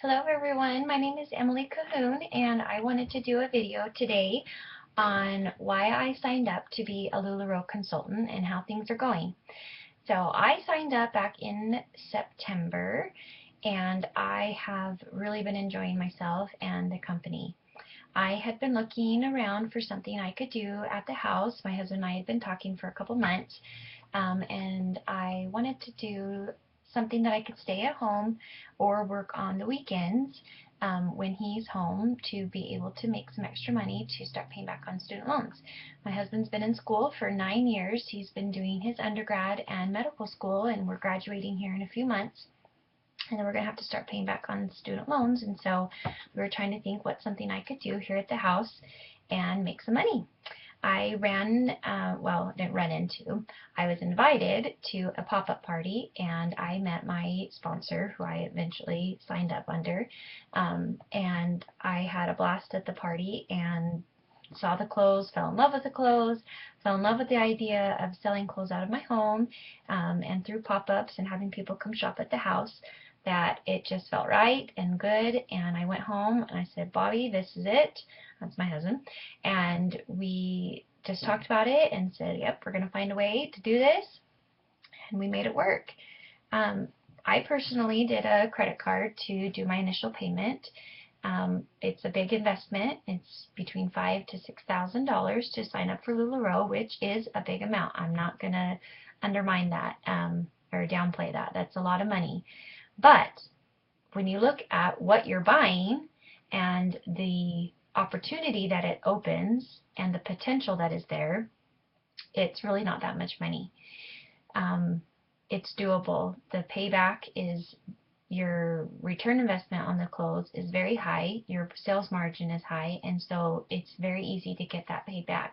Hello everyone, my name is Emily Cahoon and I wanted to do a video today on why I signed up to be a Lularoe consultant and how things are going. So I signed up back in September and I have really been enjoying myself and the company. I had been looking around for something I could do at the house. My husband and I had been talking for a couple months, and I wanted to do something that I could stay at home or work on the weekends when he's home to be able to make some extra money to start paying back on student loans. My husband's been in school for 9 years. He's been doing his undergrad and medical school, and we're graduating here in a few months. And then we're going to have to start paying back on student loans. And so we were trying to think what's something I could do here at the house and make some money. I didn't run into, I was invited to a pop-up party and I met my sponsor who I eventually signed up under. And I had a blast at the party and saw the clothes, fell in love with the clothes, fell in love with the idea of selling clothes out of my home, and through pop-ups and having people come shop at the house, that it just felt right and good. And I went home and I said, Bobby, this is it. That's my husband. And we just talked about it and said, yep, we're going to find a way to do this. And we made it work. I personally did a credit card to do my initial payment. It's a big investment. It's between $5,000 to $6,000 to sign up for Lularoe, which is a big amount. I'm not going to undermine that or downplay that. That's a lot of money. But when you look at what you're buying and the opportunity that it opens and the potential that is there, it's really not that much money. It's doable. The payback is, your return investment on the clothes is very high, your sales margin is high, and so it's very easy to get that payback.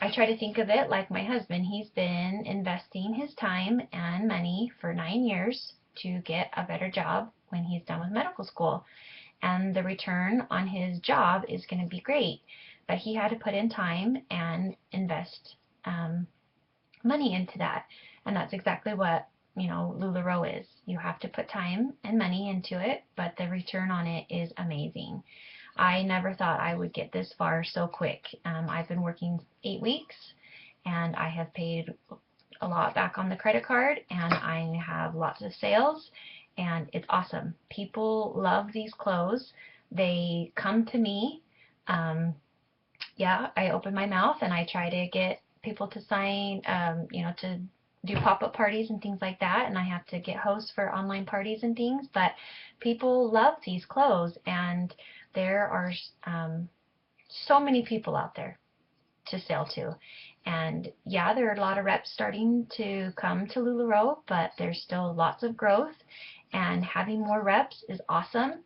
I try to think of it like my husband. He's been investing his time and money for 9 years to get a better job when he's done with medical school. And the return on his job is going to be great. But he had to put in time and invest money into that. And that's exactly what, Lularoe is. You have to put time and money into it, but the return on it is amazing. I never thought I would get this far so quick. I've been working 8 weeks and I have paid a lot back on the credit card and I have lots of sales and it's awesome. People love these clothes. They come to me. I open my mouth and I try to get people to sign, to do pop-up parties and things like that, and I have to get hosts for online parties and things, but people love these clothes, and there are so many people out there to sell to. And yeah, there are a lot of reps starting to come to Lularoe, but there's still lots of growth, and having more reps is awesome.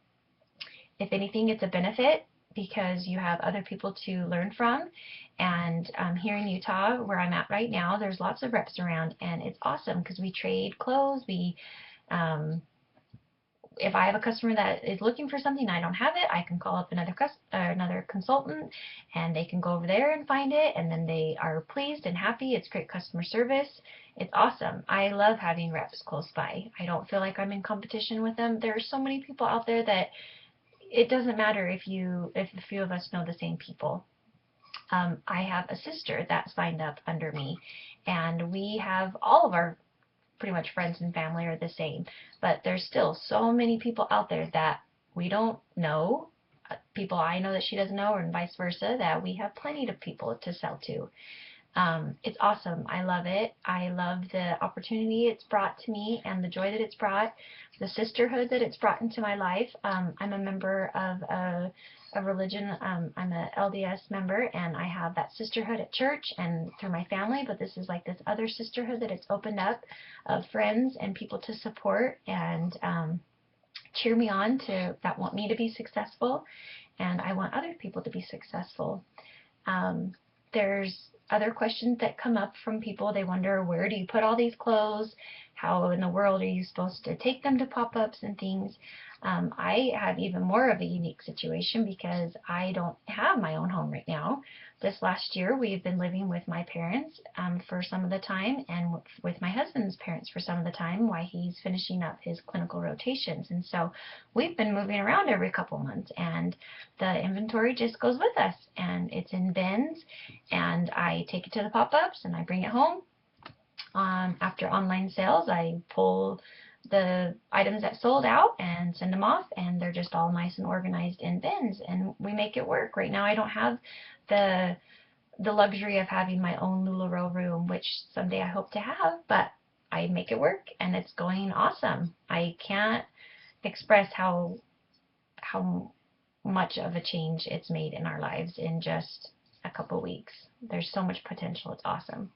If anything, it's a benefit because you have other people to learn from. And here in Utah, where I'm at right now, there's lots of reps around, and it's awesome because we trade clothes. If I have a customer that is looking for something, I don't have it, I can call up another consultant, and they can go over there and find it, and then they are pleased and happy. It's great customer service. It's awesome. I love having reps close by. I don't feel like I'm in competition with them. There are so many people out there that it doesn't matter if a few of us know the same people. I have a sister that signed up under me, and we have all of our pretty much friends and family are the same, but there's still so many people out there that we don't know, people I know that she doesn't know, and vice versa, that we have plenty of people to sell to. It's awesome. I love it. I love the opportunity it's brought to me and the joy that it's brought, the sisterhood that it's brought into my life. I'm a member of a religion. I'm a LDS member, and I have that sisterhood at church and through my family, but this is like this other sisterhood that it's opened up of friends and people to support and cheer me on, that want me to be successful, and I want other people to be successful. There's other questions that come up from people. They wonder, where do you put all these clothes? how in the world are you supposed to take them to pop-ups and things? I have even more of a unique situation because I don't have my own home right now. This last year, we've been living with my parents for some of the time, and with my husband's parents for some of the time while he's finishing up his clinical rotations. And so we've been moving around every couple months, and the inventory just goes with us, and it's in bins, and I take it to the pop-ups and I bring it home. After online sales, I pull the items that sold out and send them off, and they're just all nice and organized in bins, and we make it work. Right now I don't have the luxury of having my own Lularoe room, which someday I hope to have, but I make it work and it's going awesome. I can't express how much of a change it's made in our lives in just a couple weeks. There's so much potential. It's awesome.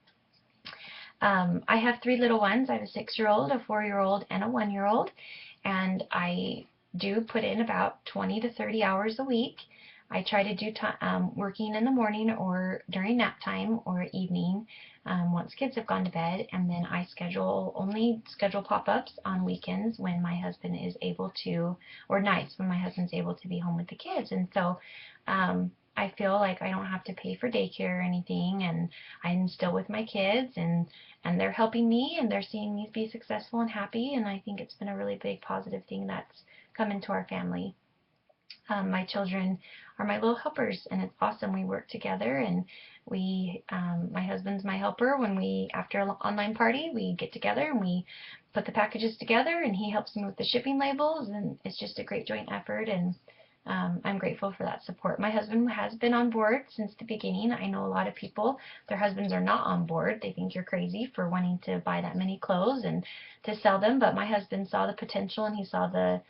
I have 3 little ones. I have a 6-year-old, a 4-year-old, and a 1-year-old, and I do put in about 20 to 30 hours a week. I try to do working in the morning or during nap time or evening once kids have gone to bed, and then I only schedule pop-ups on weekends when my husband is able to, or nights when my husband's able to be home with the kids. And so I feel like I don't have to pay for daycare or anything, and I'm still with my kids, and they're helping me, and they're seeing me be successful and happy, and I think it's been a really big positive thing that's come into our family. My children are my little helpers, and it's awesome. We work together, and my husband's my helper. After an online party, we get together and we put the packages together, and he helps me with the shipping labels, and it's just a great joint effort, and I'm grateful for that support. My husband has been on board since the beginning. I know a lot of people, their husbands are not on board. They think you're crazy for wanting to buy that many clothes and to sell them, but my husband saw the potential, and he saw the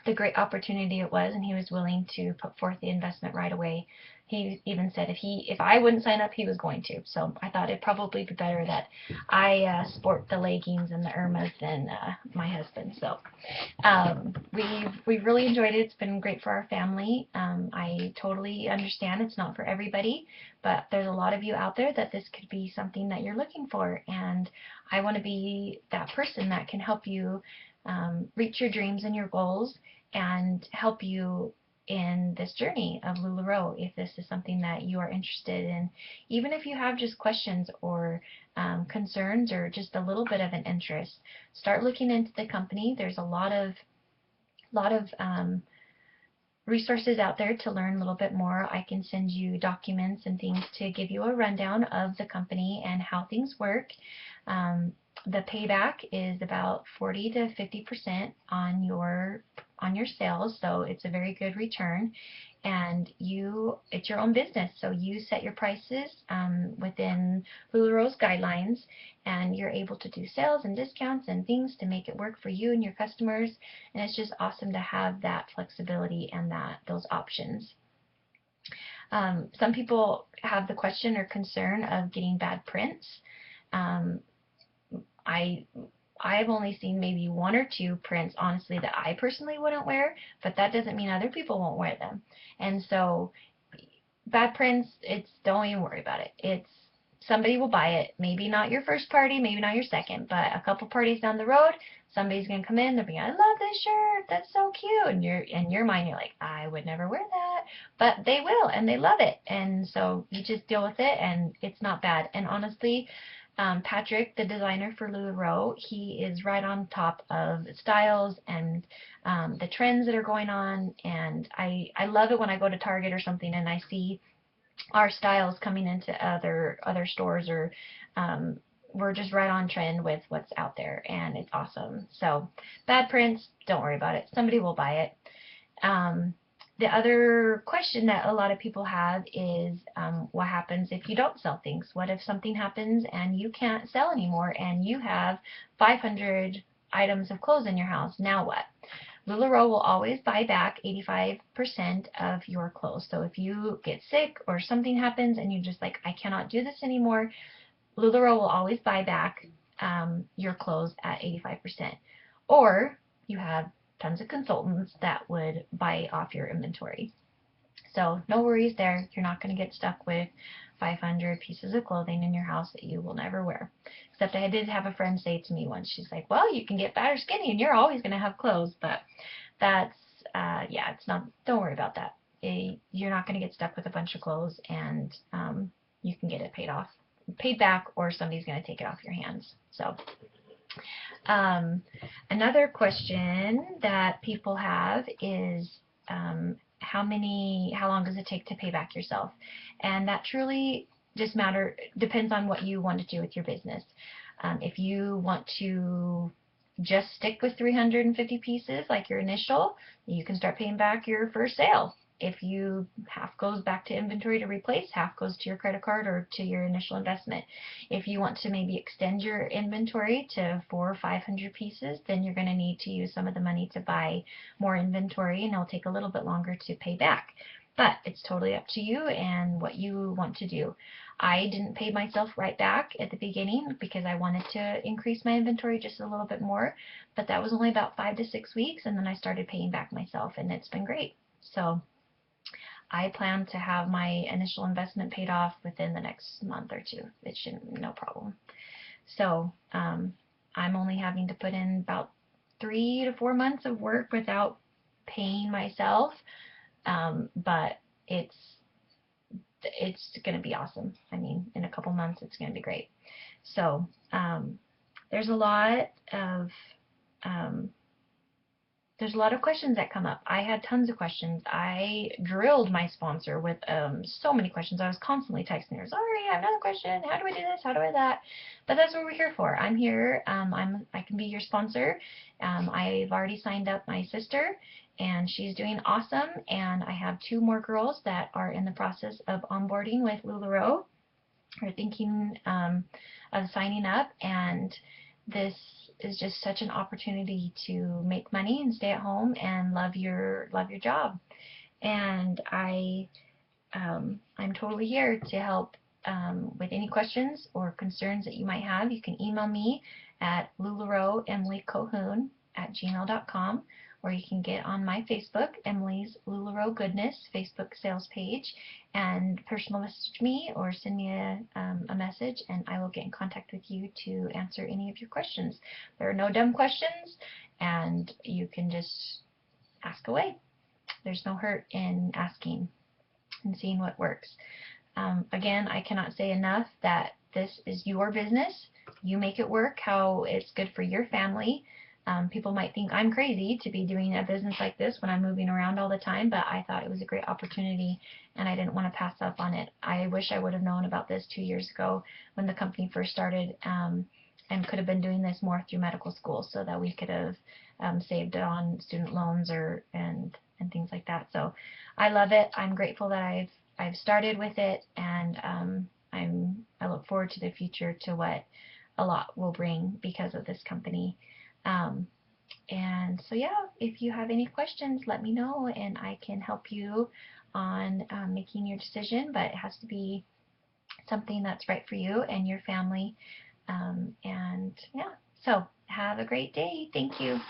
the great opportunity it was, and he was willing to put forth the investment right away. He even said if I wouldn't sign up, he was going to. So I thought it'd probably be better that I sport the leggings and the Irmas than my husband. So we've really enjoyed it. It's been great for our family. I totally understand it's not for everybody, but there's a lot of you out there that this could be something that you're looking for, and I want to be that person that can help you reach your dreams and your goals and help you in this journey of Lularoe if this is something that you are interested in. Even if you have just questions or concerns or just a little bit of an interest, start looking into the company. There's a lot of resources out there to learn a little bit more. I can send you documents and things to give you a rundown of the company and how things work. The payback is about 40 to 50% on your sales, so it's a very good return. And it's your own business, so you set your prices within Lularoe's guidelines, and you're able to do sales and discounts and things to make it work for you and your customers. And it's just awesome to have that flexibility and those options. Some people have the question or concern of getting bad prints. I've only seen maybe 1 or 2 prints, honestly, that I personally wouldn't wear, but that doesn't mean other people won't wear them. And so, bad prints, don't even worry about it. Somebody will buy it. Maybe not your first party, maybe not your second, but a couple parties down the road, somebody's gonna come in, they'll be, I love this shirt, that's so cute. And in your mind, you're like, I would never wear that, but they will, and they love it. And so you just deal with it, and it's not bad. And honestly, Patrick, the designer for Lularoe, he is right on top of styles and the trends that are going on, and I love it when I go to Target or something and I see our styles coming into other stores, or we're just right on trend with what's out there, and it's awesome. So bad prints, don't worry about it. Somebody will buy it. The other question that a lot of people have is what happens if you don't sell things? What if something happens and you can't sell anymore and you have 500 items of clothes in your house? Now what? Lularoe will always buy back 85% of your clothes. So if you get sick or something happens and you're just like, I cannot do this anymore, Lularoe will always buy back your clothes at 85%. Or you have tons of consultants that would buy off your inventory. So no worries there. You're not going to get stuck with 500 pieces of clothing in your house that you will never wear. Except I did have a friend say to me once, she's like, well, you can get fat or skinny and you're always going to have clothes. But that's, yeah, it's not, don't worry about that. You're not going to get stuck with a bunch of clothes, and you can get it paid back, or somebody's going to take it off your hands. So another question that people have is how long does it take to pay back yourself? And that truly just depends on what you want to do with your business. If you want to just stick with 350 pieces like your initial, you can start paying back your first sale. If half goes back to inventory to replace, half goes to your credit card or to your initial investment. If you want to maybe extend your inventory to 400 or 500 pieces, then you're going to need to use some of the money to buy more inventory, and it'll take a little bit longer to pay back. But it's totally up to you and what you want to do. I didn't pay myself right back at the beginning because I wanted to increase my inventory just a little bit more, but that was only about 5 to 6 weeks, and then I started paying back myself, and it's been great. So I plan to have my initial investment paid off within the next month or two. It shouldn't, no problem. So I'm only having to put in about 3 to 4 months of work without paying myself, but it's going to be awesome. I mean, in a couple months, it's going to be great. So there's a lot of questions that come up. I had tons of questions. I drilled my sponsor with so many questions. I was constantly texting her, sorry, I have another question. How do I do this? How do I do that? But that's what we're here for. I'm here. I can be your sponsor. I've already signed up my sister, and she's doing awesome. And I have 2 more girls that are in the process of onboarding with Lularoe, or thinking of signing up. And this is just such an opportunity to make money and stay at home and love your job. And I'm totally here to help with any questions or concerns that you might have. You can email me at lularoeemilycohoon@gmail.com, or you can get on my Facebook, Emily's Lularoe Goodness Facebook sales page, and personal message me or send me a message, and I will get in contact with you to answer any of your questions. There are no dumb questions, and you can just ask away. There's no hurt in asking and seeing what works. Again, I cannot say enough that this is your business. You make it work how it's good for your family. People might think I'm crazy to be doing a business like this when I'm moving around all the time, but I thought it was a great opportunity, and I didn't want to pass up on it. I wish I would have known about this 2 years ago when the company first started, and could have been doing this more through medical school, so that we could have saved it on student loans and things like that. So I love it. I'm grateful that I've started with it, and I look forward to the future, to what a lot will bring because of this company. And so yeah, if you have any questions, let me know, and I can help you on making your decision, but it has to be something that's right for you and your family. And yeah, so have a great day. Thank you.